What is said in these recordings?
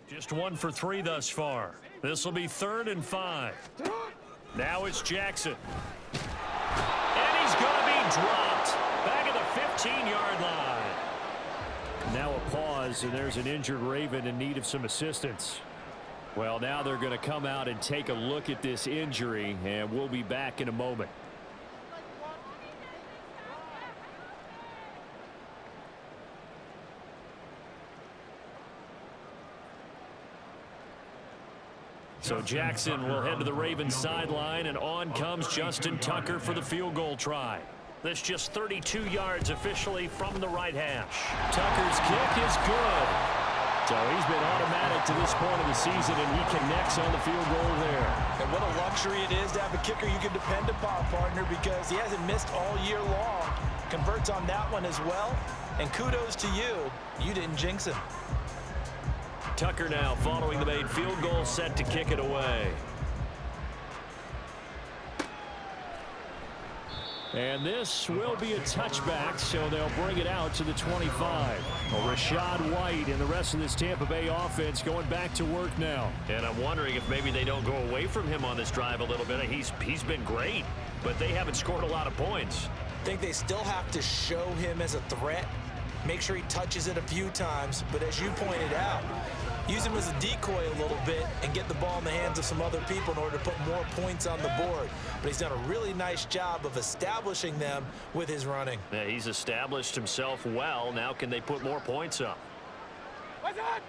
Just 1 for 3 thus far. This will be 3rd and 5. Now it's Jackson. And he's going to be dropped back at the 15-yard line. Now a pause, and there's an injured Raven in need of some assistance. Well, now they're going to come out and take a look at this injury, and we'll be back in a moment. So Jackson will head to the Ravens sideline, and on comes Justin Tucker for the field goal try. This just 32 yards officially from the right hash. Tucker's kick is good. So he's been automatic to this point of the season, and he connects on the field goal there. And what a luxury it is to have a kicker you can depend upon, partner, because he hasn't missed all year long. Converts on that one as well. And kudos to you. You didn't jinx him. Tucker now following the made field goal, set to kick it away. And this will be a touchback, so they'll bring it out to the 25. Well, Rachaad White and the rest of this Tampa Bay offense going back to work now. And I'm wondering if maybe they don't go away from him on this drive a little bit. He's been great, but they haven't scored a lot of points. I think they still have to show him as a threat. Make sure he touches it a few times, but as you pointed out, use him as a decoy a little bit and get the ball in the hands of some other people in order to put more points on the board. But he's done a really nice job of establishing them with his running. Yeah, he's established himself well. Now can they put more points up? What's on?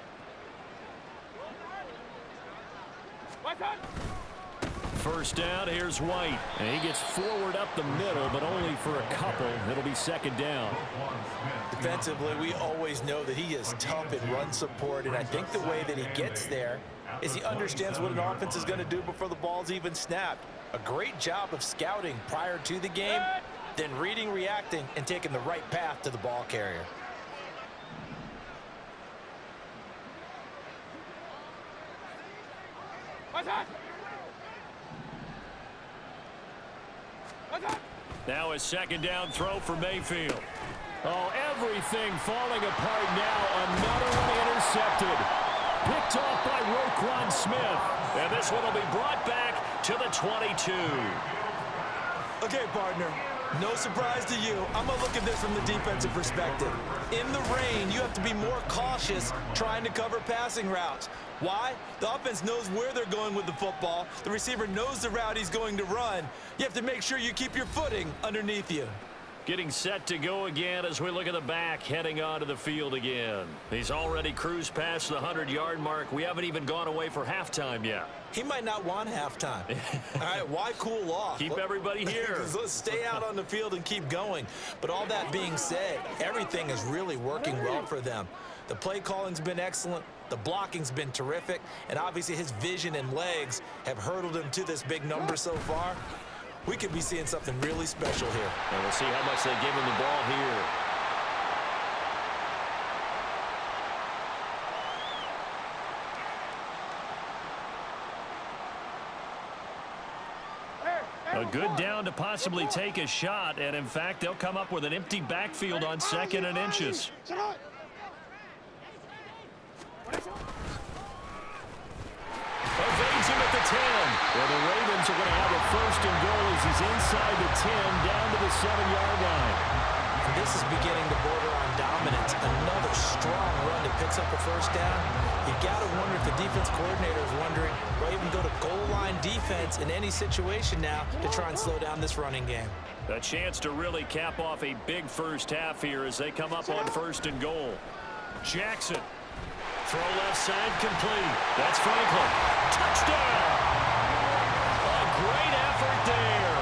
What's on? First down, here's White. And he gets forward up the middle, but only for a couple. It'll be 2nd down. Defensively, we always know that he is tough in run support, and I think the way that he gets there is he understands what an offense is going to do before the ball's even snapped. A great job of scouting prior to the game, then reading, reacting, and taking the right path to the ball carrier. What's on? Now a 2nd down throw for Mayfield. Oh, everything falling apart now. Another one intercepted. Picked off by Roquan Smith. And this one will be brought back to the 22. Okay, partner. No surprise to you. I'm going to look at this from the defensive perspective. In the rain, you have to be more cautious trying to cover passing routes. Why? The offense knows where they're going with the football. The receiver knows the route he's going to run. You have to make sure you keep your footing underneath you. Getting set to go again as we look at the back, heading onto the field again. He's already cruised past the 100-yard mark. We haven't even gone away for halftime yet. He might not want halftime. All right, why cool off? Keep everybody here. Let's stay out on the field and keep going. But all that being said, everything is really working well for them. The play calling's been excellent. The blocking's been terrific. And obviously his vision and legs have hurdled him to this big number so far. We could be seeing something really special here. And we'll see how much they give him the ball here. A good down to possibly take a shot, and in fact, they'll come up with an empty backfield on 2nd and inches. Evades him at the 10. Well, the Ravens are going to have a 1st and goal as he's inside the 10, down to the 7-yard line. And this is beginning to border on dominance. Another strong run that picks up a 1st down. You got to wonder if the defense coordinator is wondering, why even go to goal line defense in any situation now to try and slow down this running game. A chance to really cap off a big first half here as they come up on 1st and goal. Jackson. Throw left side complete. That's Franklin. Touchdown! A great effort there.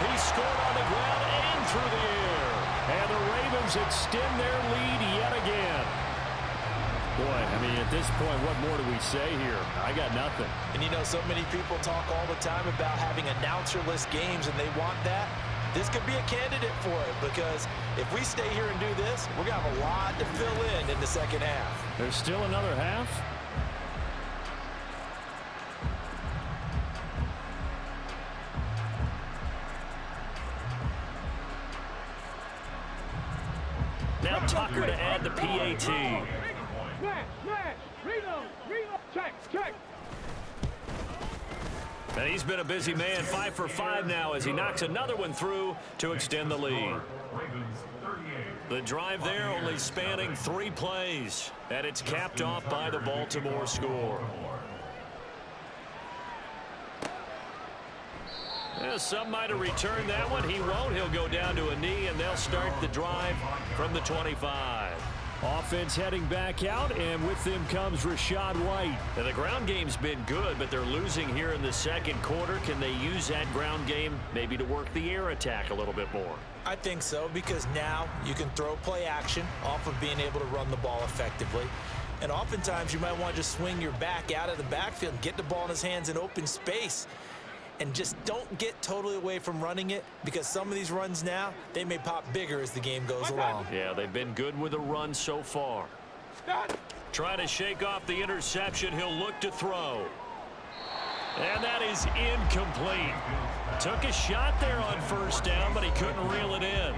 He scored on the ground and through the air. And the Ravens extend their lead yet again. Boy, I mean, at this point, what more do we say here? I got nothing. And you know, so many people talk all the time about having announcer-less games, and they want that. This could be a candidate for it, because if we stay here and do this, we're going to have a lot to fill in the 2nd half. There's still another half? Now Tucker to add the PAT. Reload. And he's been a busy man, 5 for 5 now as he knocks another one through to extend the lead. The drive there only spanning 3 plays, and it's capped off by the Baltimore score. Yeah, some might have returned that one. He won't. He'll go down to a knee, and they'll start the drive from the 25. Offense heading back out, and with them comes Rachaad White. Now, the ground game's been good, but they're losing here in the second quarter. Can they use that ground game maybe to work the air attack a little bit more? I think so, because now you can throw play action off of being able to run the ball effectively. And oftentimes you might want to just swing your back out of the backfield and get the ball in his hands in open space. And just don't get totally away from running it, because some of these runs now, they may pop bigger as the game goes along. Yeah, they've been good with the run so far. Trying to shake off the interception. He'll look to throw. And that is incomplete. Took a shot there on first down, but he couldn't reel it in.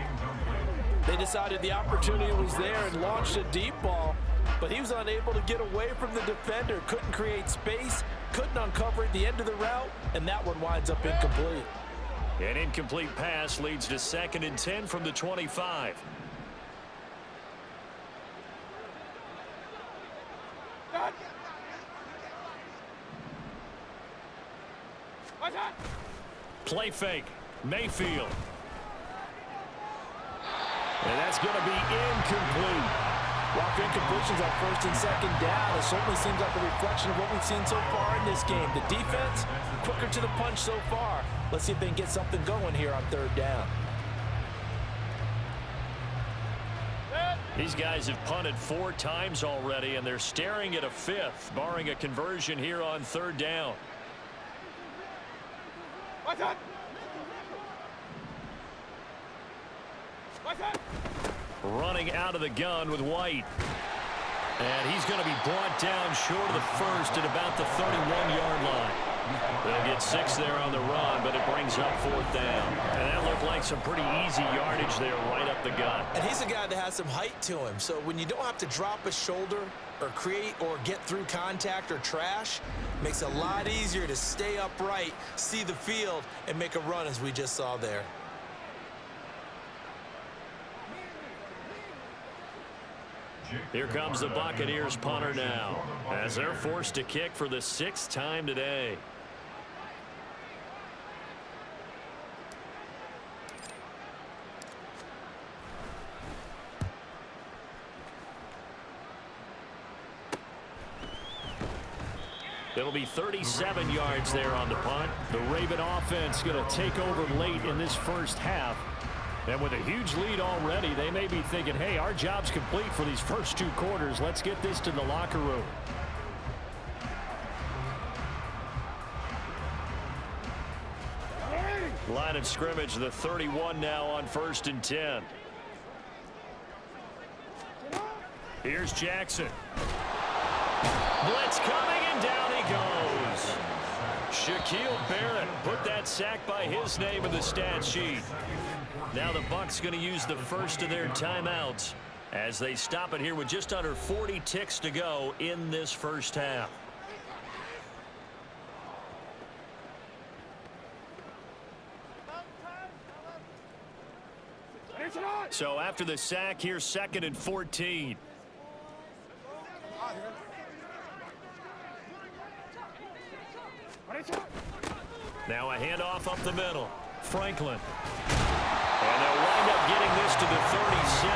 They decided the opportunity was there and launched a deep ball, but he was unable to get away from the defender, couldn't create space, couldn't uncover at the end of the route, and that one winds up incomplete. An incomplete pass leads to 2nd and 10 from the 25. Play fake. Mayfield. And that's going to be incomplete. While incompletions on 1st and 2nd down, it certainly seems like a reflection of what we've seen so far in this game. The defense, quicker to the punch so far. Let's see if they can get something going here on 3rd down. These guys have punted 4 times already, and they're staring at a 5th, barring a conversion here on 3rd down. Running out of the gun with White. And he's going to be brought down short of the first at about the 31-yard line. They'll get 6 there on the run, but it brings up 4th down. And that looked like some pretty easy yardage there right up the gut. And he's a guy that has some height to him, so when you don't have to drop a shoulder or create or get through contact or trash, it makes it a lot easier to stay upright, see the field, and make a run as we just saw there. Here comes the Buccaneers punter now, as they're forced to kick for the 6th time today. It'll be 37 yards there on the punt. The Raven offense going to take over late in this first half. And with a huge lead already, they may be thinking, hey, our job's complete for these first 2 quarters. Let's get this to the locker room. Line of scrimmage, the 31 now on 1st and 10. Here's Jackson. Blitz coming, and down he goes. Shaquille Barrett put that sack by his name in the stat sheet. Now the Bucs going to use the first of their timeouts as they stop it here with just under 40 ticks to go in this first half. So after the sack, here's 2nd and 14. Now a handoff up the middle. Franklin. And they'll wind up getting this to the 37.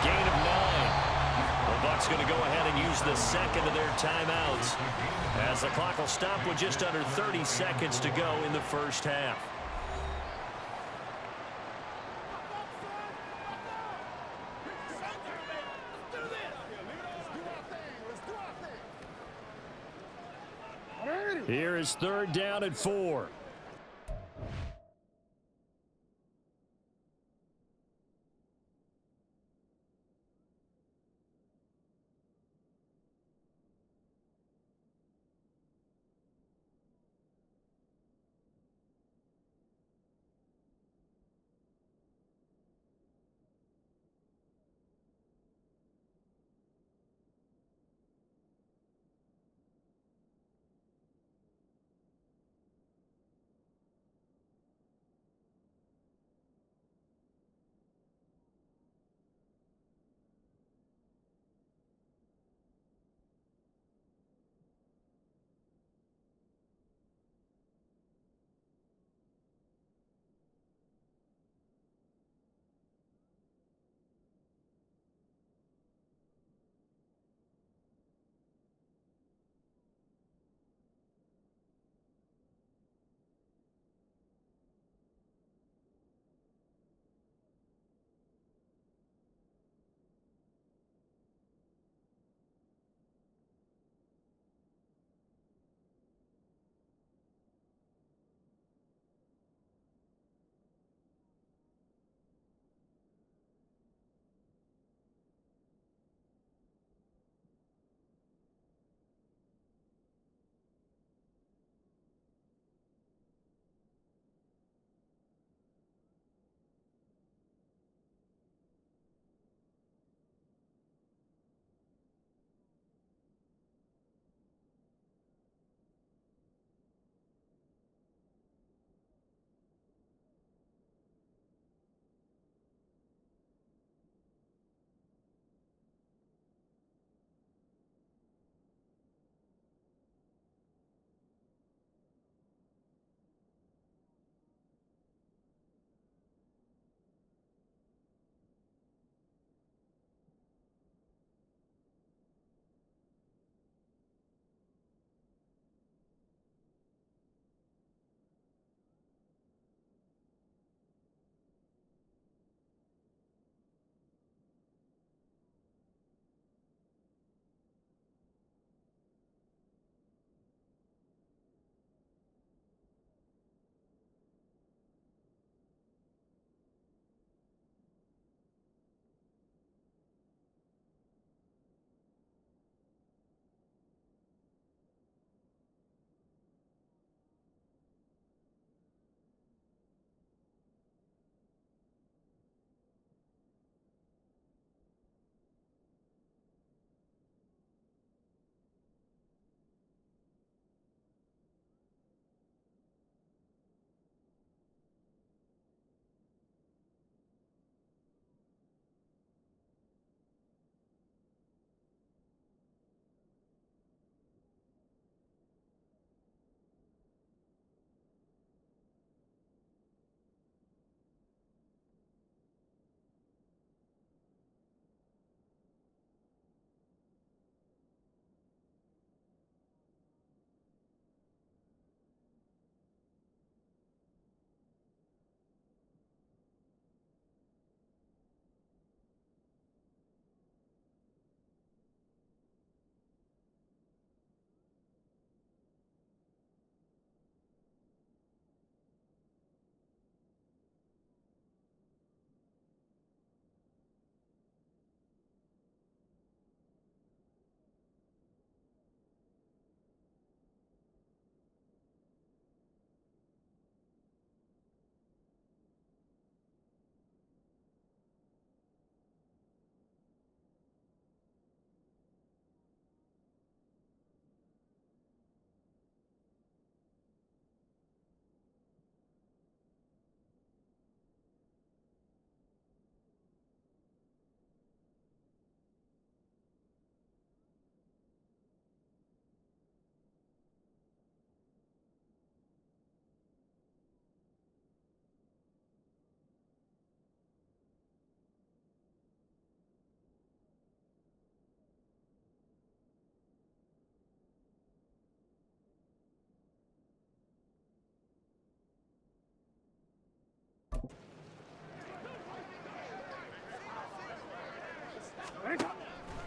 Gain of 9. The Bucs going to go ahead and use the 2nd of their timeouts as the clock will stop with just under 30 seconds to go in the first half. Here is 3rd down and 4.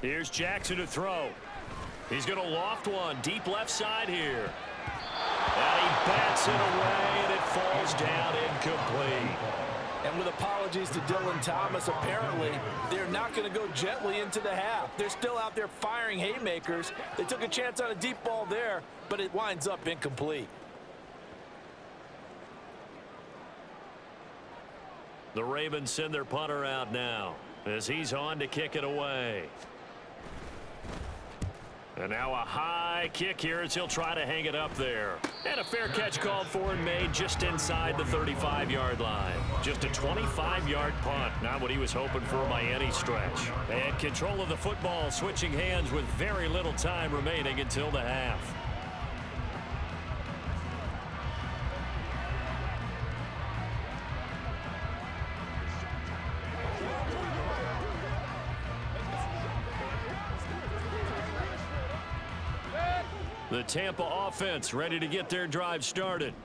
Here's Jackson to throw. He's going to loft one deep left side here. And he bats it away, and it falls down incomplete. And with apologies to Dylan Thomas, apparently they're not going to go gently into the half. They're still out there firing haymakers. They took a chance on a deep ball there, but it winds up incomplete. The Ravens send their punter out now as he's on to kick it away. And now a high kick here as he'll try to hang it up there. And a fair catch called for and made just inside the 35-yard line. Just a 25-yard punt. Not what he was hoping for by any stretch. And control of the football switching hands with very little time remaining until the half. The Tampa offense ready to get their drive started.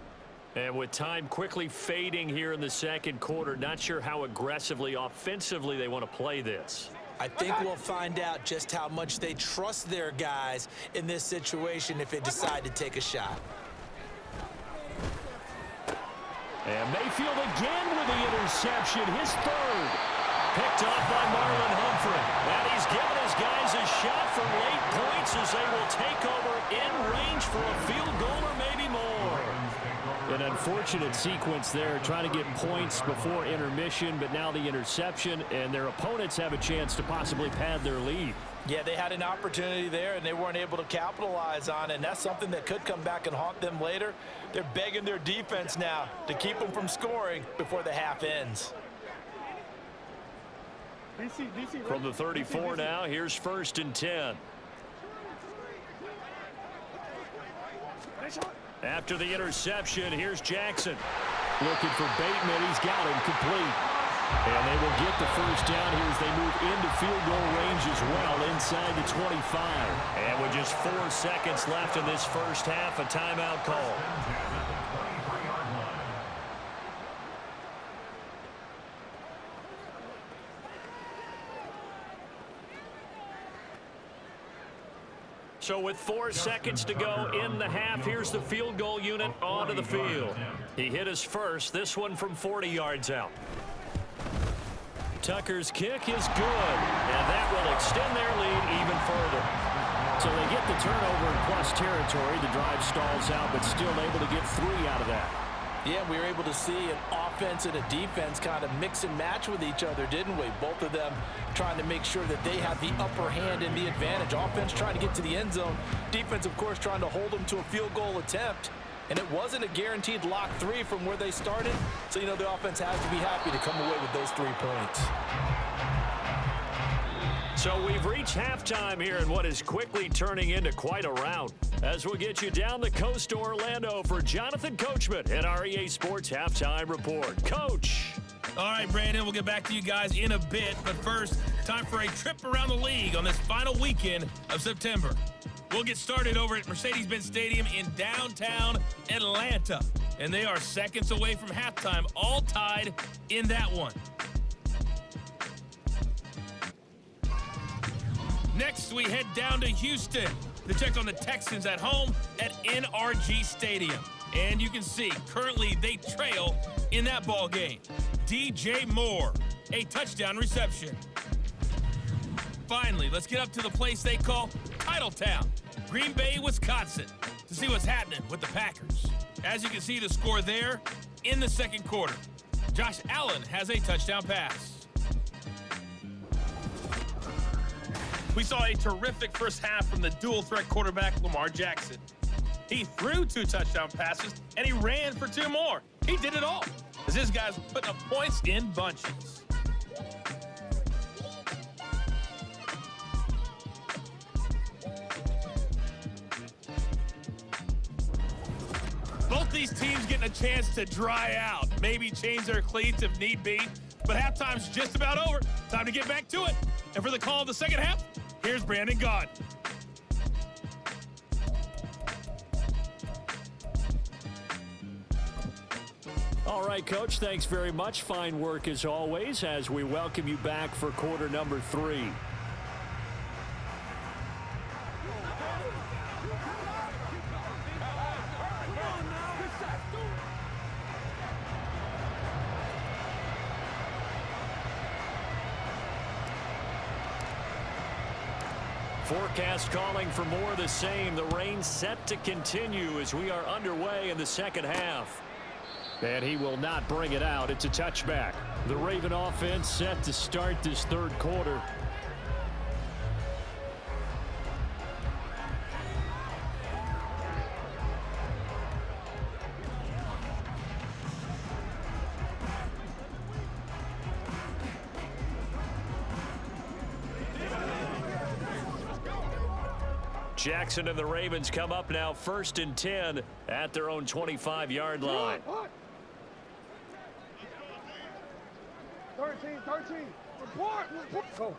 And with time quickly fading here in the second quarter, not sure how aggressively, offensively they want to play this. I think we'll find out just how much they trust their guys in this situation if they decide to take a shot. And Mayfield again with the interception, his third. Picked off by Marlon Humphrey. And he's given his guys a shot for late points as they will take over in range for a field goal or maybe more. An unfortunate sequence there, trying to get points before intermission, but now the interception, and their opponents have a chance to possibly pad their lead. Yeah, they had an opportunity there, and they weren't able to capitalize on it, and that's something that could come back and haunt them later. They're begging their defense now to keep them from scoring before the half ends. From the 34 now, here's 1st and 10. After the interception, here's Jackson. Looking for Bateman. He's got him complete. And they will get the first down here as they move into field goal range as well inside the 25. And with just 4 seconds left in this first half, a timeout call. So with 4 seconds to go in the half, here's the field goal unit onto the field. He hit his first, this one from 40 yards out. Tucker's kick is good, and that will extend their lead even further. So they get the turnover in plus territory. The drive stalls out, but still able to get 3 out of that. Yeah, we were able to see an offense and a defense kind of mix and match with each other, didn't we? Both of them trying to make sure that they have the upper hand and the advantage. Offense trying to get to the end zone. Defense, of course, trying to hold them to a field goal attempt. And it wasn't a guaranteed lock 3 from where they started. So, you know, the offense has to be happy to come away with those 3 points. So we've reached halftime here in what is quickly turning into quite a rout. As we'll get you down the coast to Orlando for Jonathan Coachman at our EA Sports Halftime Report. Coach. All right, Brandon, we'll get back to you guys in a bit. But first, time for a trip around the league on this final weekend of September. We'll get started over at Mercedes-Benz Stadium in downtown Atlanta. And they are seconds away from halftime, all tied in that one. Next, we head down to Houston to check on the Texans at home at NRG Stadium. And you can see, currently they trail in that ball game. DJ Moore, a touchdown reception. Finally, let's get up to the place they call Titletown, Green Bay, Wisconsin, to see what's happening with the Packers. As you can see the score there in the second quarter. Josh Allen has a touchdown pass. We saw a terrific first half from the dual-threat quarterback, Lamar Jackson. He threw 2 touchdown passes, and he ran for 2 more. He did it all, as his guys were putting up points in bunches. Both these teams getting a chance to dry out, maybe change their cleats if need be, but halftime's just about over. Time to get back to it. And for the call of the second half, here's Brandon Gaudin. All right, Coach, thanks very much. Fine work as always as we welcome you back for quarter number 3. Forecast calling for more of the same. The rain set to continue as we are underway in the second half. And he will not bring it out. It's a touchback. The Raven offense set to start this third quarter. Jackson and the Ravens come up now 1st and 10 at their own 25-yard line. 13. Report. Go.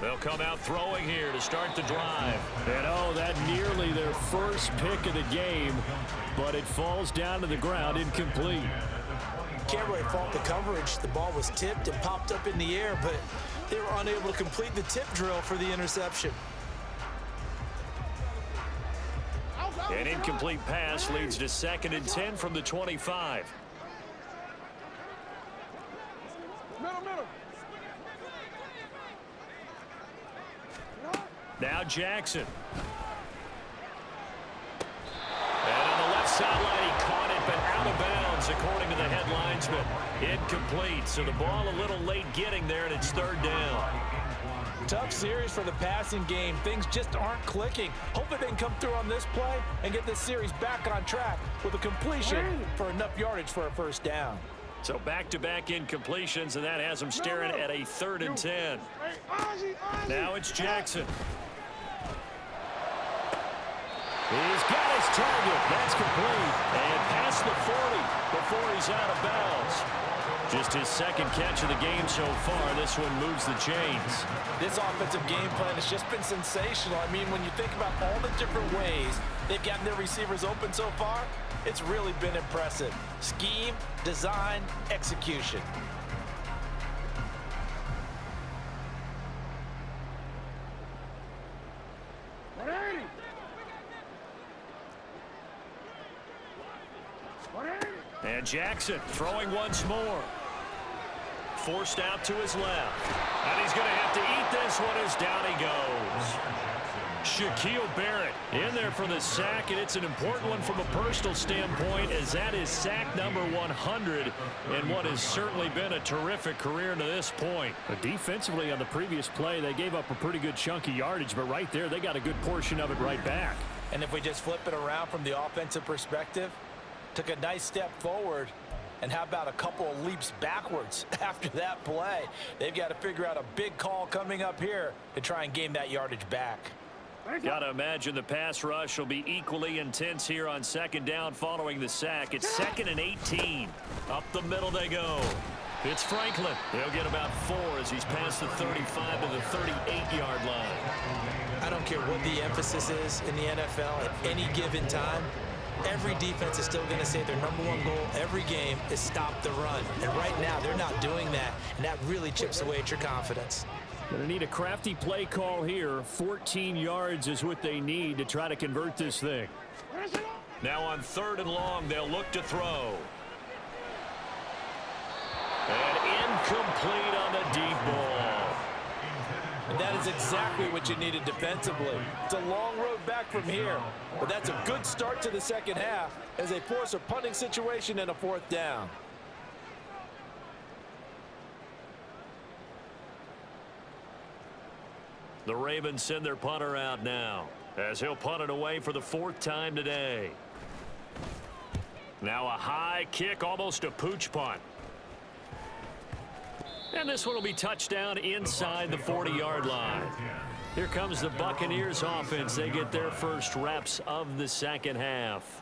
They'll come out throwing here to start the drive. And oh, that nearly their first pick of the game, but it falls down to the ground incomplete. Can't really fault the coverage. The ball was tipped and popped up in the air, but they were unable to complete the tip drill for the interception. An incomplete pass leads to 2nd and 10 from the 25. Middle. Now Jackson. And on the left sideline, he caught it, but out of bounds, according to the head linesman. Incomplete, so the ball a little late getting there, and it's 3rd down. Tough series for the passing game. Things just aren't clicking. Hopefully they can come through on this play and get this series back on track with a completion for enough yardage for a first down. So back-to-back incompletions, and that has him staring at a 3rd and 10. Now it's Jackson. He's got his target. That's complete. And past the 40 before he's out of bounds. Just his 2nd catch of the game so far. This one moves the chains. This offensive game plan has just been sensational. I mean, when you think about all the different ways they've gotten their receivers open so far, it's really been impressive. Scheme, design, execution. And Jackson throwing once more. Forced out to his left. And he's going to have to eat this one as down he goes. Shaquille Barrett in there for the sack, and it's an important one from a personal standpoint, as that is sack number 100 in what has certainly been a terrific career to this point. But defensively on the previous play, they gave up a pretty good chunk of yardage, but right there, they got a good portion of it right back. And if we just flip it around from the offensive perspective, took a nice step forward, and how about a couple of leaps backwards after that play? They've got to figure out a big call coming up here to try and gain that yardage back. Got to imagine the pass rush will be equally intense here on 2nd down following the sack. It's 2nd and 18. Up the middle they go. It's Franklin. He'll get about 4 as he's past the 35 to the 38-yard line. I don't care what the emphasis is in the NFL at any given time. Every defense is still going to say their #1 goal every game is stop the run. And right now, they're not doing that, and that really chips away at your confidence. Going to need a crafty play call here. 14 yards is what they need to try to convert this thing. Now on 3rd and long, they'll look to throw. And incomplete on the deep ball. And that is exactly what you needed defensively. It's a long road back from here, but that's a good start to the second half as they force a punting situation and a 4th down. The Ravens send their punter out now as he'll punt it away for the 4th time today. Now a high kick, almost a pooch punt. And this one will be touchdown inside the 40-yard line. Here comes the Buccaneers offense. They get their first reps of the second half.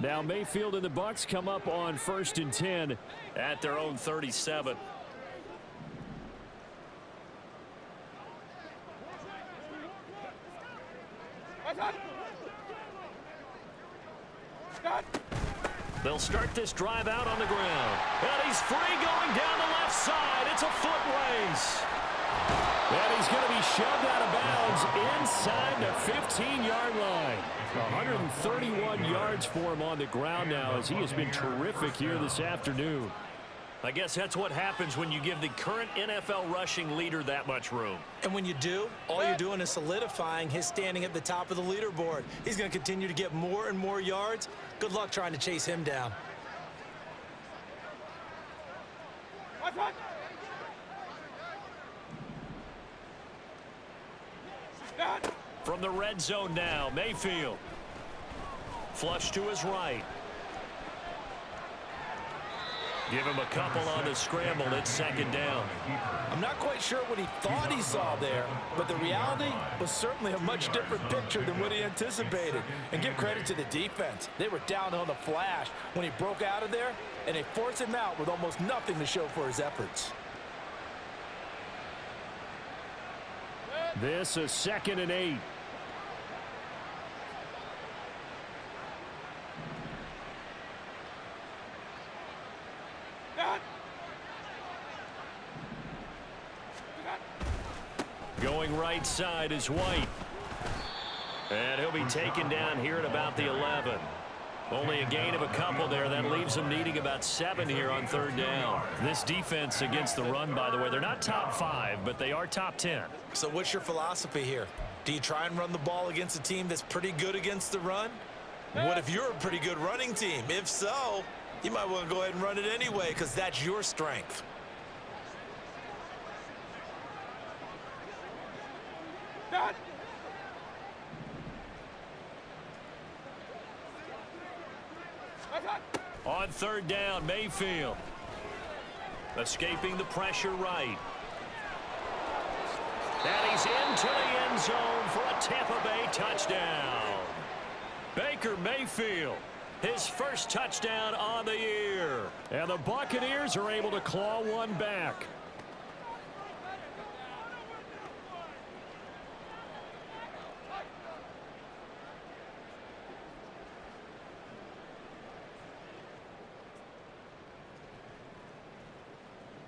Now Mayfield and the Bucs come up on 1st and 10 at their own 37. They'll start this drive out on the ground. And he's free going down the left side. It's a foot race. And he's going to be shoved out of bounds inside the 15-yard line. 131 yards for him on the ground now as he has been terrific here this afternoon. I guess that's what happens when you give the current NFL rushing leader that much room. And when you do, all you're doing is solidifying his standing at the top of the leaderboard. He's going to continue to get more and more yards. Good luck trying to chase him down. From the red zone now, Mayfield. Flush to his right. Give him a couple on the scramble. It's second down. I'm not quite sure what he thought he saw there, but the reality was certainly a much different picture than what he anticipated. And give credit to the defense. They were down on the flash when he broke out of there, and they forced him out with almost nothing to show for his efforts. This is 2nd and 8. Going right side is White. And he'll be taken down here at about the 11. Only a gain of a couple there. That leaves them needing about 7 here on 3rd down. This defense against the run, by the way, they're not top 5, but they are top 10. So what's your philosophy here? Do you try and run the ball against a team that's pretty good against the run? What if you're a pretty good running team? If so, you might want to go ahead and run it anyway because that's your strength. On 3rd down, Mayfield. Escaping the pressure right. And he's into the end zone for a Tampa Bay touchdown. Baker Mayfield, his first touchdown on the year. And the Buccaneers are able to claw one back.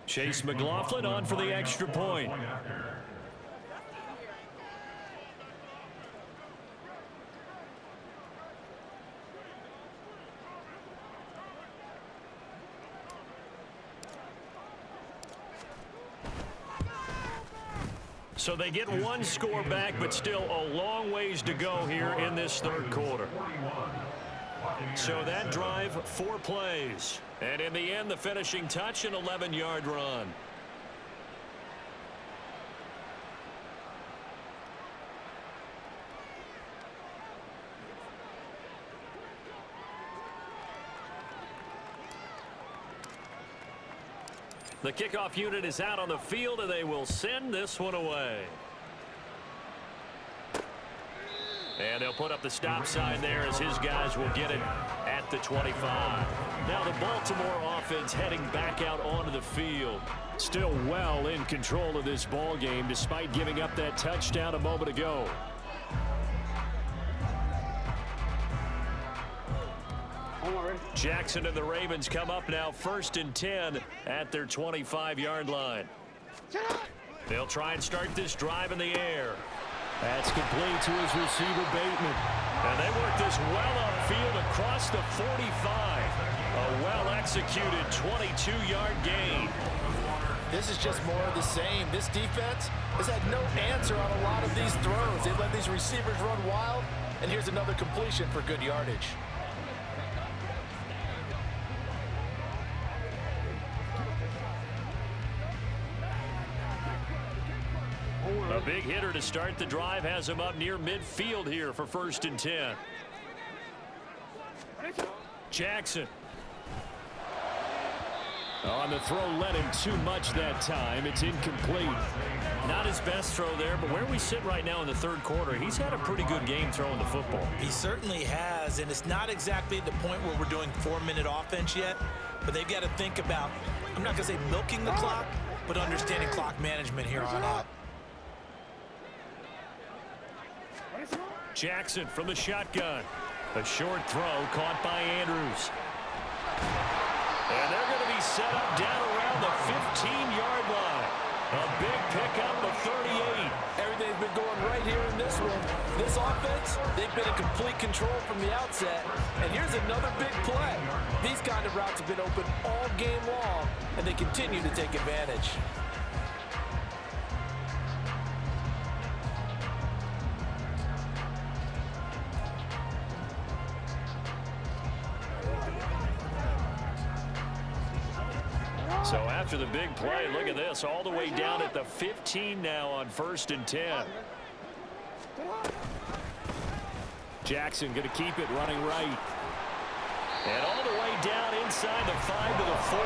Chase McLaughlin on for the extra point. So they get one score back, but still a long ways to go here in this 3rd quarter. So that drive, 4 plays. And in the end, the finishing touch, an 11-yard run. The kickoff unit is out on the field, and they will send this one away. And they'll put up the stop sign there as his guys will get it at the 25. Now the Baltimore offense heading back out onto the field. Still well in control of this ball game despite giving up that touchdown a moment ago. Jackson and the Ravens come up now 1st and 10 at their 25-yard line. They'll try and start this drive in the air. That's complete to his receiver, Bateman. And they work this well upfield across the 45. A well-executed 22-yard gain. This is just more of the same. This defense has had no answer on a lot of these throws. They've let these receivers run wild, and here's another completion for good yardage. A big hitter to start the drive has him up near midfield here for 1st and 10. Jackson. On the throw, led him too much that time. It's incomplete. Not his best throw there, but where we sit right now in the 3rd quarter, he's had a pretty good game throwing the football. He certainly has, and it's not exactly at the point where we're doing 4-minute offense yet, but they've got to think about, I'm not going to say milking the clock, but understanding clock management here on out. Jackson from the shotgun. A short throw caught by Andrews. And they're going to be set up down around the 15-yard line. A big pickup of 38. Everything's been going right here in this one. This offense, they've been in complete control from the outset. And here's another big play. These kind of routes have been open all game long, and they continue to take advantage. So after the big play, look at this, all the way down at the 15 now on 1st and 10. Jackson going to keep it running right. And all the way down inside the 5 to the 4.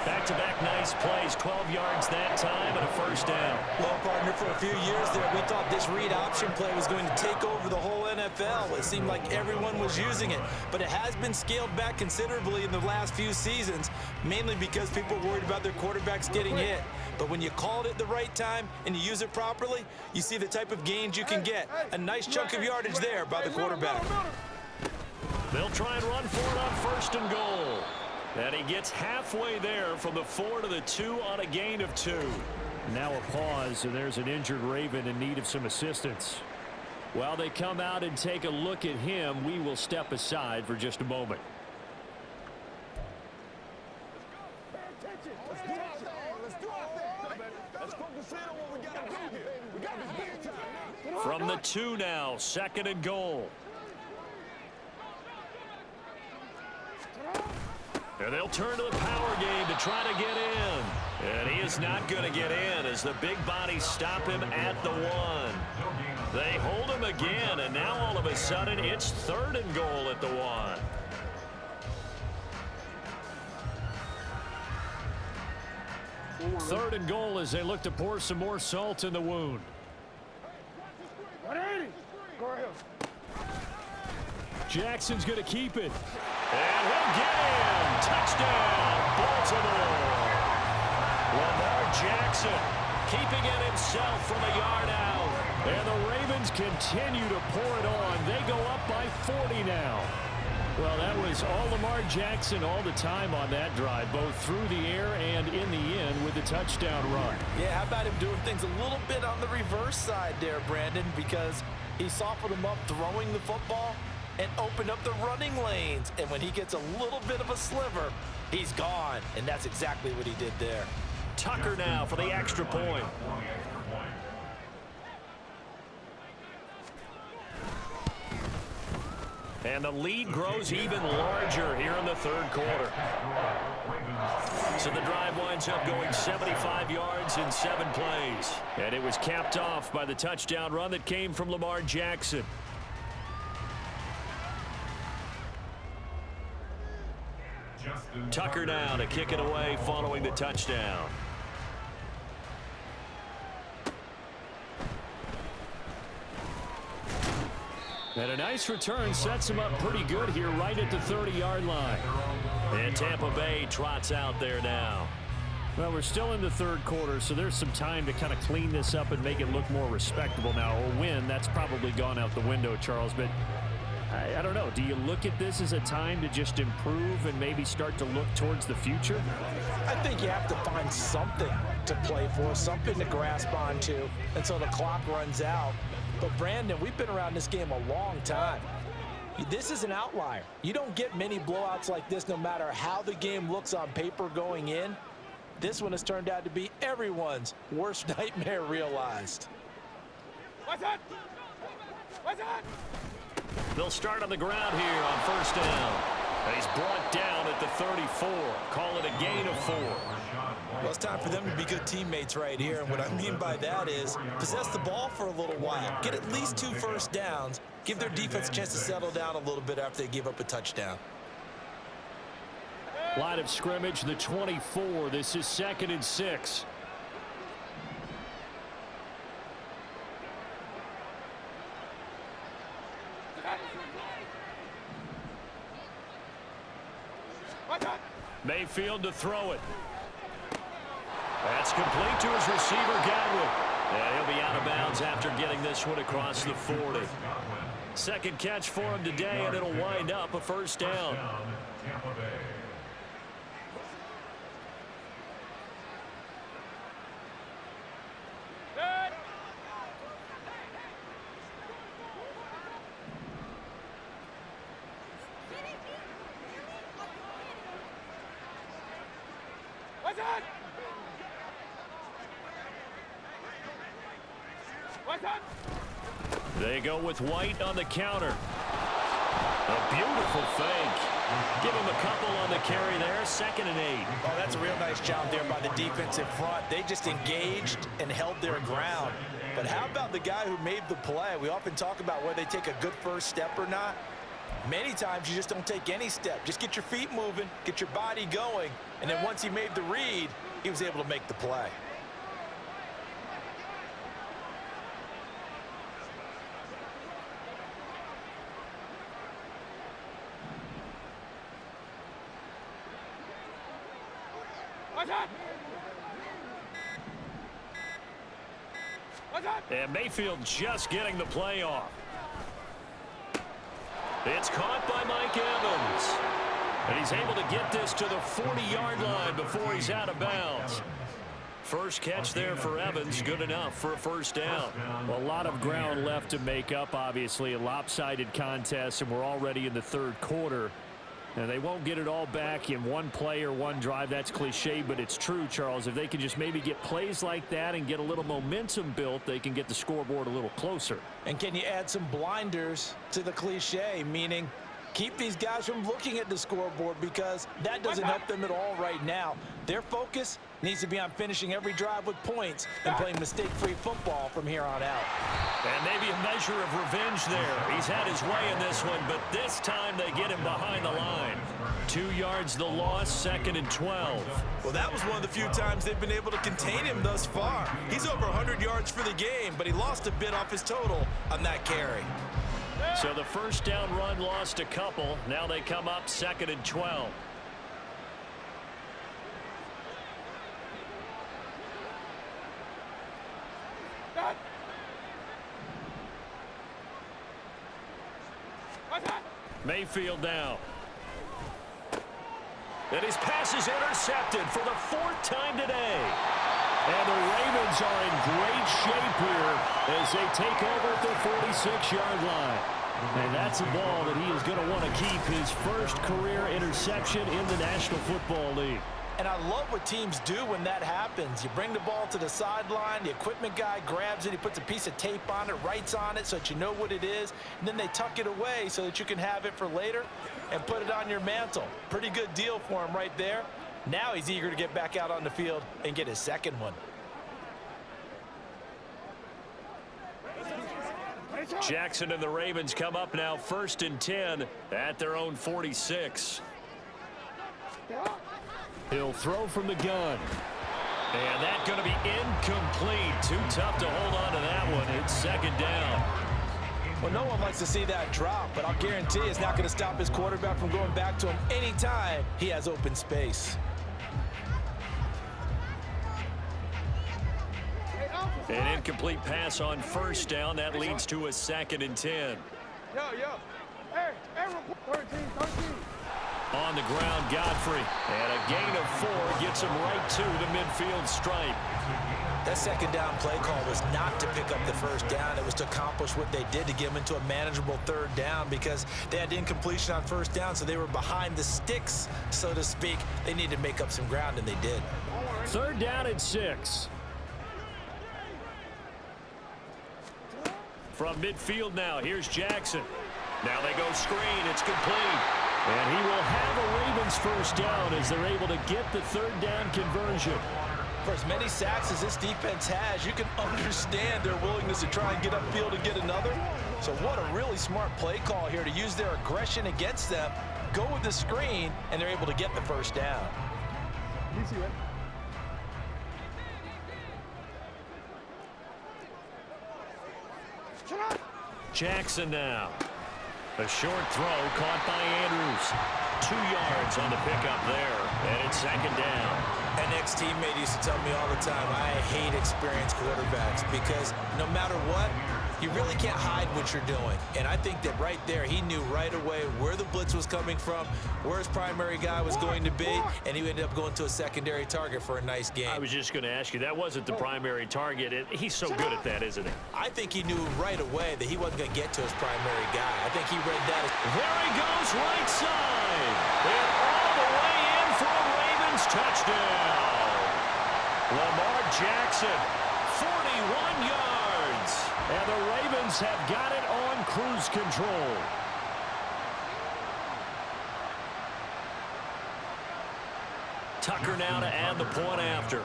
Back-to-back nice plays, 12 yards that time and a 1st down. Well, partner, for a few years there, we thought this read option play was going to take over the whole NFL. It seemed like everyone was using it, but it has been scaled back considerably in the last few seasons, mainly because people were worried about their quarterbacks getting hit. But when you call it at the right time and you use it properly, you see the type of gains you can get. A nice chunk of yardage there by the quarterback. They'll try and run for it on 1st and goal. And he gets halfway there from the 4 to the 2 on a gain of 2. Now a pause, and there's an injured Raven in need of some assistance. While they come out and take a look at him, we will step aside for just a moment. From the 2 now, 2nd and goal. And they'll turn to the power game to try to get in. And he is not going to get in as the big bodies stop him at the 1. They hold him again, and now all of a sudden it's 3rd and goal at the 1. Third and goal as they look to pour some more salt in the wound. Jackson's going to keep it. And he'll get in. Touchdown, Baltimore. Lamar Jackson keeping it himself from a yard out. And the Ravens continue to pour it on. They go up by 40 now. Well, that was all Lamar Jackson all the time on that drive, both through the air and in the end with the touchdown run. Yeah, how about him doing things a little bit on the reverse side there, Brandon, because he softened him up throwing the football and opened up the running lanes. And when he gets a little bit of a sliver, he's gone. And that's exactly what he did there. Tucker now for the extra point. And the lead grows even larger here in the 3rd quarter. So the drive winds up going 75 yards in 7 plays. And it was capped off by the touchdown run that came from Lamar Jackson. Tucker now to kick it away following the touchdown. And a nice return sets him up pretty good here right at the 30-yard line. And Tampa Bay trots out there now. Well, we're still in the 3rd quarter, so there's some time to kind of clean this up and make it look more respectable now. A win, that's probably gone out the window, Charles, but I don't know. Do you look at this as a time to just improve and maybe start to look towards the future? I think you have to find something to play for, something to grasp onto until the clock runs out. But, Brandon, we've been around this game a long time. This is an outlier. You don't get many blowouts like this no matter how the game looks on paper going in. This one has turned out to be everyone's worst nightmare realized. What's that? What's that? They'll start on the ground here on 1st down. And he's brought down at the 34. Call it a gain of 4. Well, it's time for them to be good teammates right here. And what I mean by that is possess the ball for a little while. Get at least 2 first downs. Give their defense a chance to settle down a little bit after they give up a touchdown. Line of scrimmage, the 24. This is 2nd and 6. Mayfield to throw it. That's complete to his receiver, Godwin. And he'll be out of bounds after getting this one across the 40. Second catch for him today, and it'll wind up a 1st down. What's that? What's that? They go with White on the counter. A beautiful fake. Give him a couple on the carry there. 2nd and 8. Oh, that's a real nice job there by the defensive front. They just engaged and held their ground. But how about the guy who made the play? We often talk about whether they take a good first step or not. Many times you just don't take any step. Just get your feet moving, get your body going, and then once he made the read, he was able to make the play. What's that? What's that? And Mayfield just getting the play off. It's caught by Mike Evans. And he's able to get this to the 40-yard line before he's out of bounds. First catch there for Evans, good enough for a first down. Well, a lot of ground left to make up, obviously. A lopsided contest, and we're already in the 3rd quarter. And they won't get it all back in one play or one drive. That's cliche, but it's true, Charles. If they can just maybe get plays like that and get a little momentum built, they can get the scoreboard a little closer. And can you add some blinders to the cliche, meaning keep these guys from looking at the scoreboard, because that doesn't help them at all right now. Their focus needs to be on finishing every drive with points and playing mistake-free football from here on out. And maybe a measure of revenge there. He's had his way in this one, but this time they get him behind the line. 2 yards the loss, 2nd and 12. Well, that was one of the few times they've been able to contain him thus far. He's over 100 yards for the game, but he lost a bit off his total on that carry. So the first down run lost a couple. Now they come up 2nd and 12. Mayfield now. And his pass is intercepted for the 4th time today. And the Ravens are in great shape here as they take over at the 46-yard line. And that's a ball that he is going to want to keep, his first career interception in the National Football League. And I love what teams do when that happens. You bring the ball to the sideline, the equipment guy grabs it, he puts a piece of tape on it, writes on it so that you know what it is, and then they tuck it away so that you can have it for later and put it on your mantle. Pretty good deal for him right there. Now he's eager to get back out on the field and get his second one. Jackson and the Ravens come up now 1st and 10 at their own 46. He'll throw from the gun. And that's going to be incomplete. Too tough to hold on to that one. It's 2nd down. Well, no one likes to see that drop, but I'll guarantee it's not going to stop his quarterback from going back to him anytime he has open space. An incomplete pass on 1st down. That leads to a 2nd and 10. Yo. Hey, 13. On the ground, Godfrey. And a gain of 4 gets him right to the midfield stripe. That 2nd down play call was not to pick up the 1st down. It was to accomplish what they did, to get them into a manageable 3rd down, because they had incompletion on 1st down, so they were behind the sticks, so to speak. They needed to make up some ground, and they did. 3rd down and 6. From midfield now, here's Jackson. Now they go screen. It's complete. And he will have a Ravens 1st down as they're able to get the 3rd down conversion. For as many sacks as this defense has, you can understand their willingness to try and get upfield and get another. So what a really smart play call here to use their aggression against them, go with the screen, and they're able to get the 1st down. You see it. Jackson now. A short throw caught by Andrews. 2 yards on the pickup there, and it's 2nd down. An ex-teammate used to tell me all the time, I hate experienced quarterbacks, because no matter what, you really can't hide what you're doing. And I think that right there, he knew right away where the blitz was coming from, where his primary guy was going to be, and he ended up going to a secondary target for a nice game. I was just going to ask you, that wasn't the primary target. He's so good at that, isn't he? I think he knew right away that he wasn't going to get to his primary guy. I think he read that. There he goes, right side. And all the way in for a Ravens touchdown. Lamar Jackson, 41 yards. And the Ravens have got it on cruise control. Tucker now to add the point after.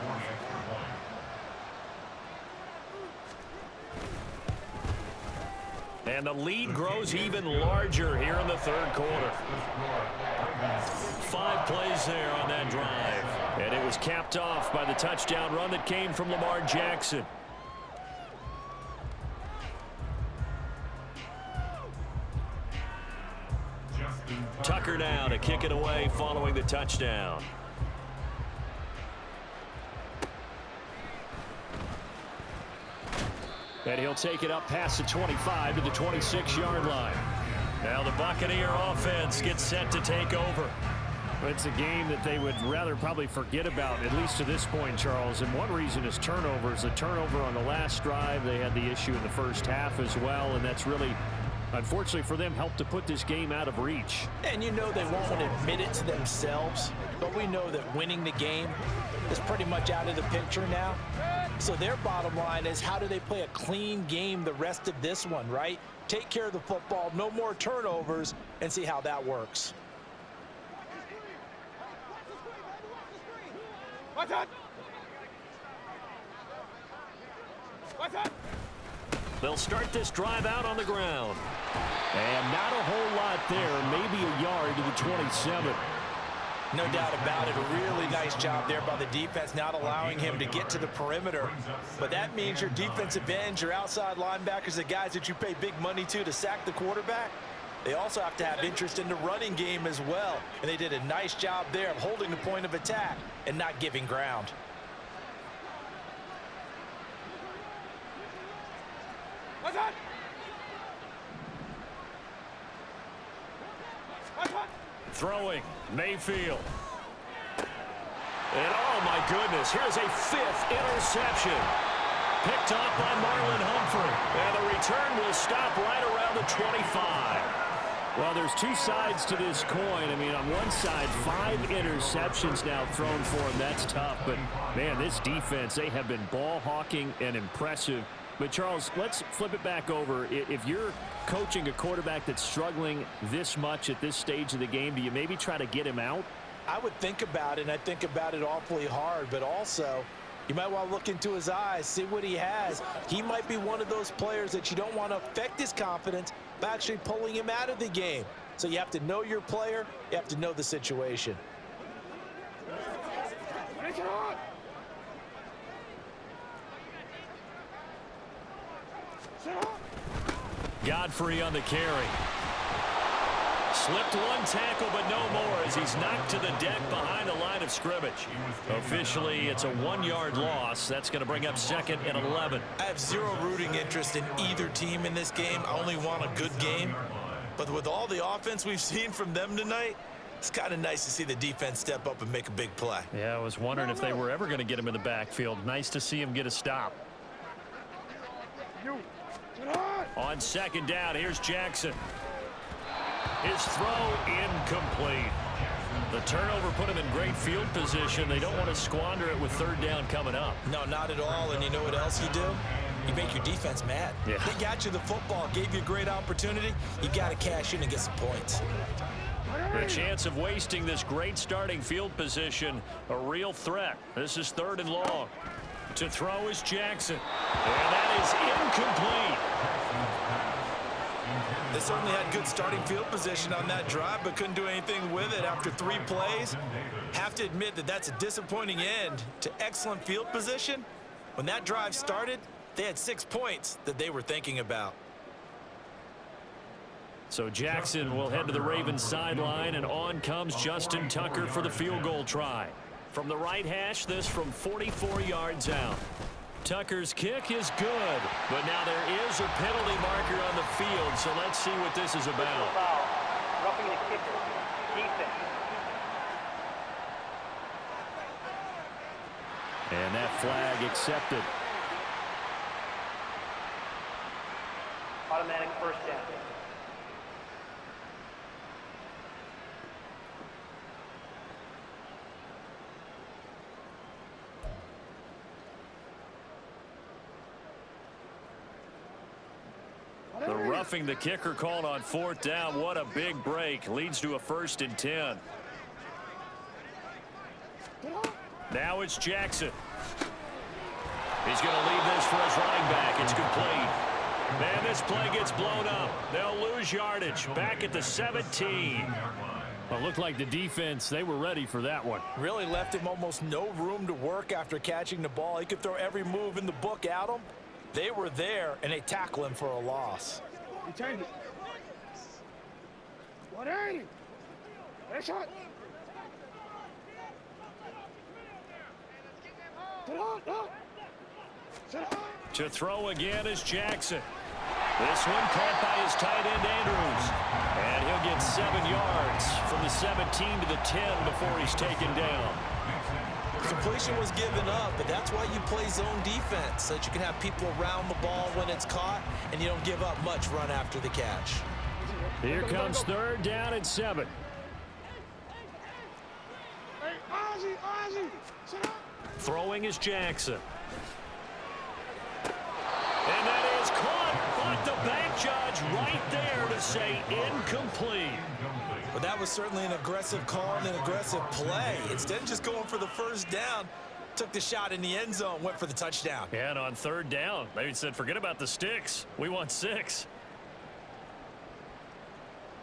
And the lead grows even larger here in the third quarter. 5 plays there on that drive. And it was capped off by the touchdown run that came from Lamar Jackson. Tucker now to kick it away following the touchdown. And he'll take it up past the 25 to the 26-yard line. Now the Buccaneer offense gets set to take over. It's a game that they would rather probably forget about, at least to this point, Charles. And one reason is turnovers. The turnover on the last drive, they had the issue in the first half as well, and that's really, unfortunately for them, helped to put this game out of reach. And you know they won't admit it to themselves, but we know that winning the game is pretty much out of the picture now. So their bottom line is, how do they play a clean game the rest of this one, right? Take care of the football, no more turnovers, and see how that works. What's up? What's up? They'll start this drive out on the ground. And not a whole lot there, maybe a yard to the 27. No doubt about it. A really nice job there by the defense, not allowing him to get to the perimeter. But that means your defensive ends, your outside linebackers, the guys that you pay big money to sack the quarterback, they also have to have interest in the running game as well. And they did a nice job there of holding the point of attack and not giving ground. What's up? What's up? Throwing, Mayfield. And oh my goodness, here's a 5th interception. Picked off by Marlon Humphrey. And the return will stop right around the 25. Well, there's two sides to this coin. I mean, on one side, 5 interceptions now thrown for him. That's tough. But, man, this defense, they have been ball hawking and impressive. But, Charles, let's flip it back over. If you're coaching a quarterback that's struggling this much at this stage of the game, do you maybe try to get him out? I would think about it, and I think about it awfully hard. But also, you might want to look into his eyes, see what he has. He might be one of those players that you don't want to affect his confidence by actually pulling him out of the game. So you have to know your player. You have to know the situation. Make it on! Godfrey on the carry. Slipped one tackle, but no more as he's knocked to the deck behind the line of scrimmage. Officially, it's a 1-yard loss. That's going to bring up 2nd and 11. I have zero rooting interest in either team in this game. I only want a good game. But with all the offense we've seen from them tonight, it's kind of nice to see the defense step up and make a big play. Yeah, I was wondering if they were ever going to get him in the backfield. Nice to see him get a stop. On 2nd down, here's Jackson. His throw incomplete. The turnover put him in great field position. They don't want to squander it with 3rd down coming up. No, not at all. And you know what else you do? You make your defense mad. Yeah. They got you the football, gave you a great opportunity. You got to cash in and get some points. The chance of wasting this great starting field position, a real threat. This is 3rd and long. To throw is Jackson. And that is incomplete. They certainly had good starting field position on that drive, but couldn't do anything with it after 3 plays. Have to admit that that's a disappointing end to excellent field position. When that drive started, they had 6 points that they were thinking about. So Jackson will head to the Ravens sideline, and on comes Justin Tucker for the field goal try. From the right hash, this from 44 yards out. Tucker's kick is good, but now there is a penalty marker on the field, so let's see what this is about. Roughing the kicker. Defense. And that flag accepted. Automatic 1st down. The roughing the kicker called on 4th down. What a big break. Leads to a 1st and 10. Now it's Jackson. He's going to leave this for his running back. It's complete. Man, this play gets blown up. They'll lose yardage. Back at the 17. Well, it looked like the defense, they were ready for that one. Really left him almost no room to work after catching the ball. He could throw every move in the book at him. They were there, and they tackle him for a loss. You change it. 180. Head shot. Sit on, up. Sit on. To throw again is Jackson. This one caught by his tight end Andrews. And he'll get 7 yards from the 17 to the 10 before he's taken down. Completion was given up, but that's why you play zone defense, so that you can have people around the ball when it's caught, and you don't give up much run after the catch. Here comes 3rd down and 7. Hey, Ozzie, sit up. Throwing is Jackson. And that is caught, but the bank judge right there to say incomplete. But that was certainly an aggressive call and an aggressive play. Instead of just going for the 1st down, took the shot in the end zone, went for the touchdown. And on 3rd down, they said, forget about the sticks. We want 6.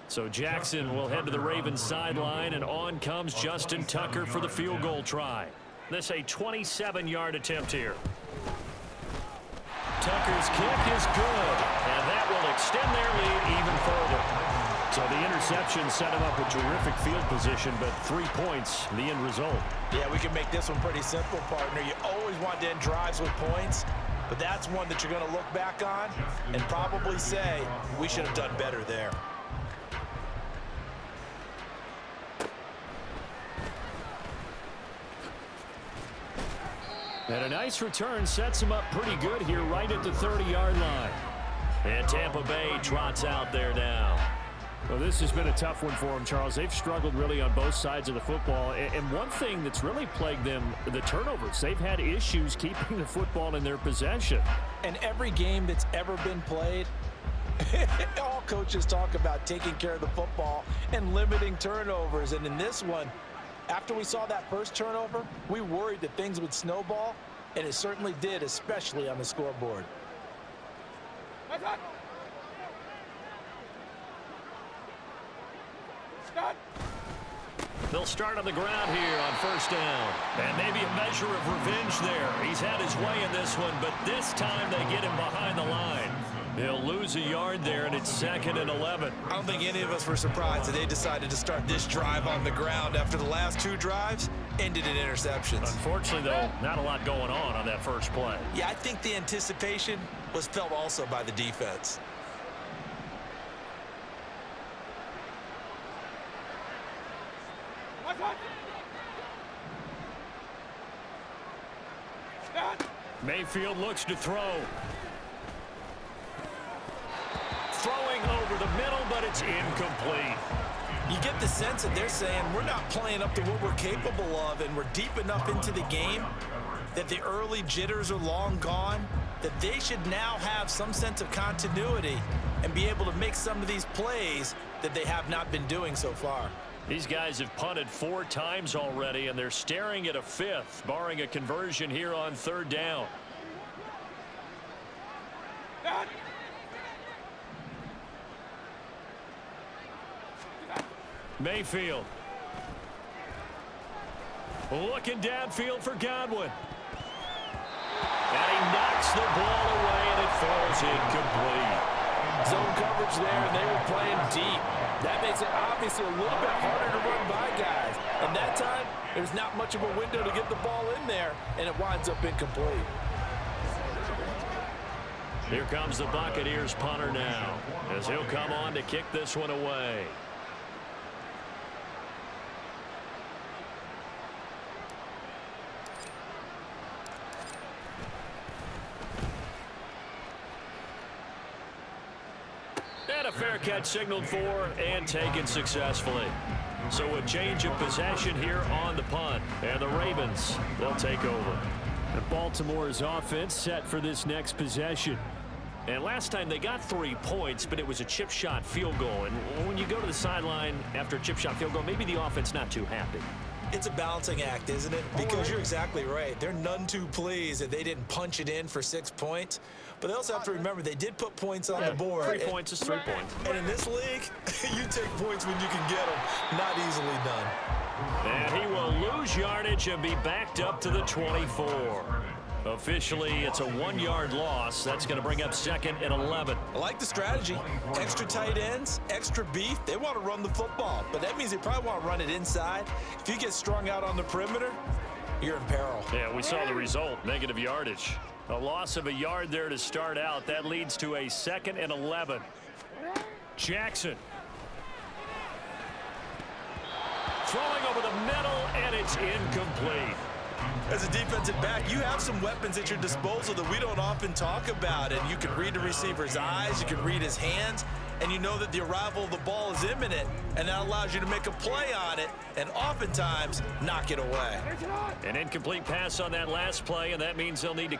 So Jackson will head to the Ravens sideline, and on comes Justin Tucker for the field goal try. This a 27-yard attempt here. Tucker's kick is good, and that will extend their lead even further. So the interception set him up with terrific field position, but 3 points, the end result. Yeah, we can make this one pretty simple, partner. You always want to end drives with points, but that's one that you're going to look back on and probably say, we should have done better there. And a nice return sets him up pretty good here right at the 30-yard line. And Tampa Bay trots out there now. Well, this has been a tough one for them, Charles. They've struggled really on both sides of the football. And one thing that's really plagued them, the turnovers. They've had issues keeping the football in their possession. And every game that's ever been played, all coaches talk about taking care of the football and limiting turnovers. And in this one, after we saw that first turnover, we worried that things would snowball, and it certainly did, especially on the scoreboard. Head shot. Stop. They'll start on the ground here on 1st down. And maybe a measure of revenge there. He's had his way in this one, but this time they get him behind the line. They'll lose a yard there, and it's 2nd and 11. I don't think any of us were surprised that they decided to start this drive on the ground after the last 2 drives ended in interceptions. Unfortunately, though, not a lot going on that first play. Yeah, I think the anticipation was felt also by the defense. Head shot. Stop. Mayfield looks to throw. Throwing over the middle, but it's incomplete. You get the sense that they're saying we're not playing up to what we're capable of, and we're deep enough into the game that the early jitters are long gone, that they should now have some sense of continuity and be able to make some of these plays that they have not been doing so far. These guys have punted 4 times already, and they're staring at a 5th, barring a conversion here on 3rd down. Stop. Mayfield. Looking downfield for Godwin. And he knocks the ball away, and it falls incomplete. Zone coverage there, and they were playing deep. That makes it obviously a little bit harder to run by guys. And that time, there's not much of a window to get the ball in there, and it winds up incomplete. Here comes the Buccaneers punter now, as he'll come on to kick this one away. And a fair catch signaled for and taken successfully. So a change of possession here on the punt. And the Ravens, they'll take over. And Baltimore's offense set for this next possession. And last time they got 3 points, but it was a chip shot field goal. And when you go to the sideline after a chip shot field goal, maybe the offense not too happy. It's a balancing act, isn't it? Because you're exactly right. They're none too pleased that they didn't punch it in for 6 points. But they also have to remember they did put points on the board. 3 points is 3 points. And in this league, you take points when you can get them. Not easily done. And he will lose yardage and be backed up to the 24. Officially, it's a 1-yard loss. That's going to bring up 2nd and 11. I like the strategy. Extra tight ends, extra beef. They want to run the football, but that means they probably want to run it inside. If you get strung out on the perimeter, you're in peril. Yeah, we saw the result, negative yardage. A loss of a yard there to start out. That leads to a 2nd and 11. Jackson. Throwing over the middle, and it's incomplete. As a defensive back, you have some weapons at your disposal that we don't often talk about. And you can read the receiver's eyes, you can read his hands, and you know that the arrival of the ball is imminent, and that allows you to make a play on it and oftentimes knock it away. An incomplete pass on that last play, and that means they'll need to...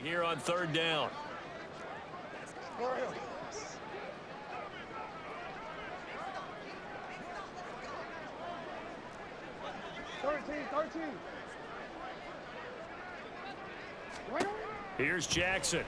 Here on 3rd down. 13. Here's Jackson.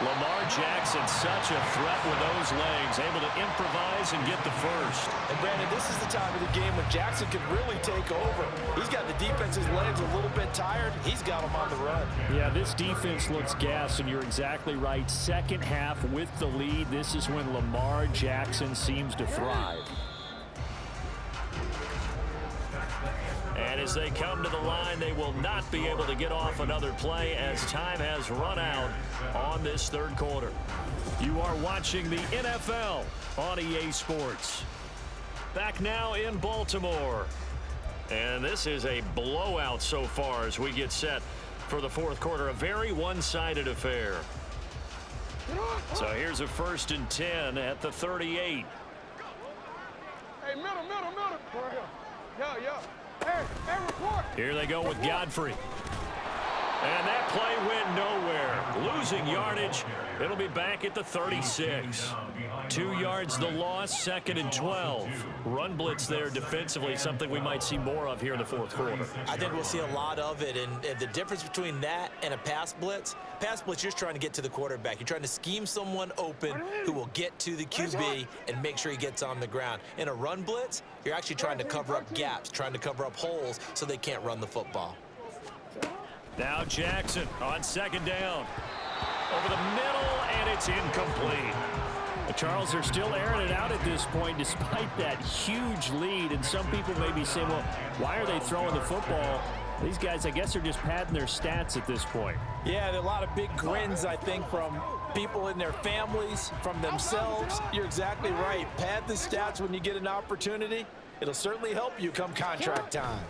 Lamar Jackson, such a threat with those legs, able to improvise and get the first. And Brandon, this is the time of the game when Jackson can really take over. He's got the defense's legs a little bit tired. He's got them on the run. Yeah, this defense looks gassed, and you're exactly right. Second half with the lead, this is when Lamar Jackson seems to thrive. And And as they come to the line, they will not be able to get off another play as time has run out on this third quarter. You are watching the NFL on EA Sports. Back now in Baltimore. And this is a blowout so far as we get set for the fourth quarter. A very one-sided affair. So here's a 1st and 10 at the 38. Hey, middle. Yo. Hey, report. Here they go with Godfrey. And that play went nowhere. Losing yardage. It'll be back at the 36. 2 yards the loss, 2nd and 12. Run blitz there defensively, something we might see more of here in the fourth quarter. I think we'll see a lot of it, and the difference between that and a pass blitz, you're just trying to get to the quarterback. You're trying to scheme someone open who will get to the QB and make sure he gets on the ground. In a run blitz, you're actually trying to cover up gaps, trying to cover up holes so they can't run the football. Now Jackson on 2nd down. Over the middle, and it's incomplete. Charles, they're still airing it out at this point despite that huge lead. And some people may be saying, well, why are they throwing the football? These guys, I guess, are just padding their stats at this point. Yeah, there are a lot of big grins, I think, from people in their families, from themselves. You're exactly right. Pad the stats when you get an opportunity. It'll certainly help you come contract time.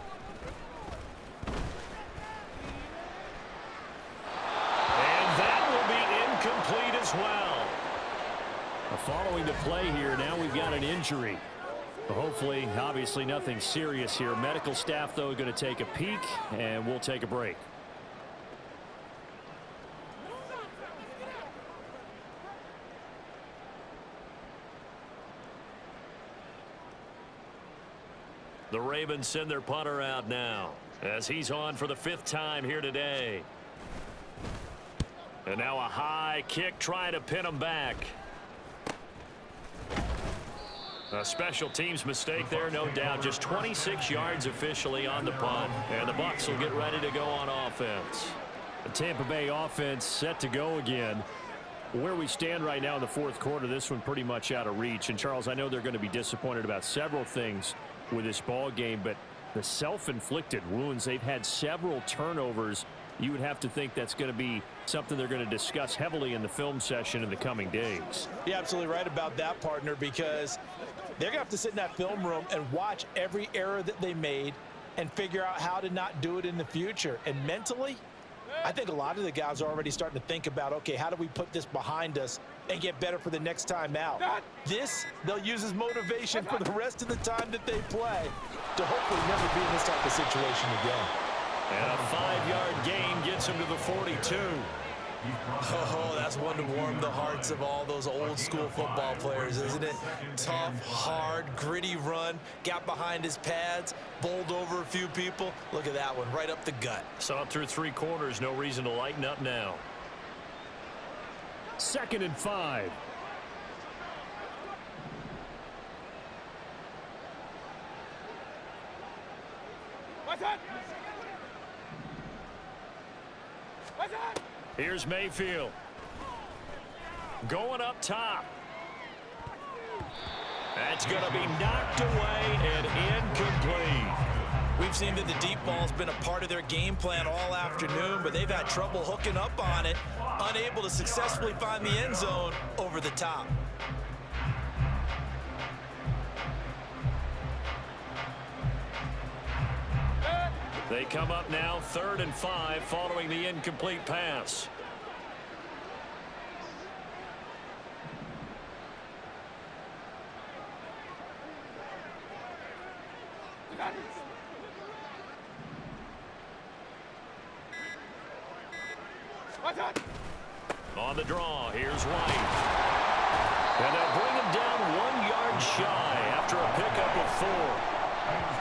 And that will be incomplete as well. Following the play here, now we've got an injury. Hopefully, obviously, nothing serious here. Medical staff, though, going to take a peek, and we'll take a break. The Ravens send their punter out now as he's on for the 5th time here today. And now a high kick trying to pin him back. A special teams mistake there, no doubt. Just 26 yards officially on the punt. And the Bucs will get ready to go on offense. The Tampa Bay offense set to go again. Where we stand right now in the fourth quarter, this one pretty much out of reach. And, Charles, I know they're going to be disappointed about several things with this ball game, but the self-inflicted wounds, they've had several turnovers. You would have to think that's going to be something they're going to discuss heavily in the film session in the coming days. You're absolutely right about that, partner, because they're going to have to sit in that film room and watch every error that they made and figure out how to not do it in the future. And mentally, I think a lot of the guys are already starting to think about, okay, how do we put this behind us and get better for the next time out? This, they'll use as motivation for the rest of the time that they play to hopefully never be in this type of situation again. And a 5-yard gain gets him to the 42. Oh, that's one to warm the hearts of all those old school football players, isn't it? Tough, hard, gritty run, got behind his pads, bowled over a few people. Look at that one, right up the gut. Saw it through 3 quarters, no reason to lighten up now. 2nd and 5. What's that? Here's Mayfield. Going up top. That's going to be knocked away and incomplete. We've seen that the deep ball's been a part of their game plan all afternoon, but they've had trouble hooking up on it, unable to successfully find the end zone over the top. They come up now 3rd and 5 following the incomplete pass. On the draw, here's White. And they'll bring him down 1 yard shy after a pickup of 4.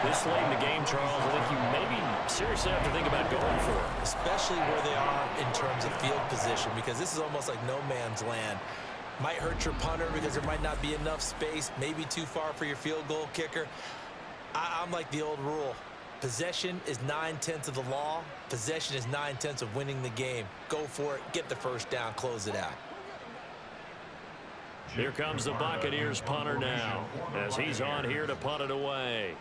This late in the game, Charles, I think you maybe seriously have to think about going for it. Especially where they are in terms of field position, because this is almost like no man's land. Might hurt your punter because there might not be enough space, maybe too far for your field goal kicker. I'm like the old rule. Possession is 9/10 of the law. Possession is 9/10 of winning the game. Go for it, get the first down, close it out. Here comes the Buccaneers punter now as he's on here to punt it away.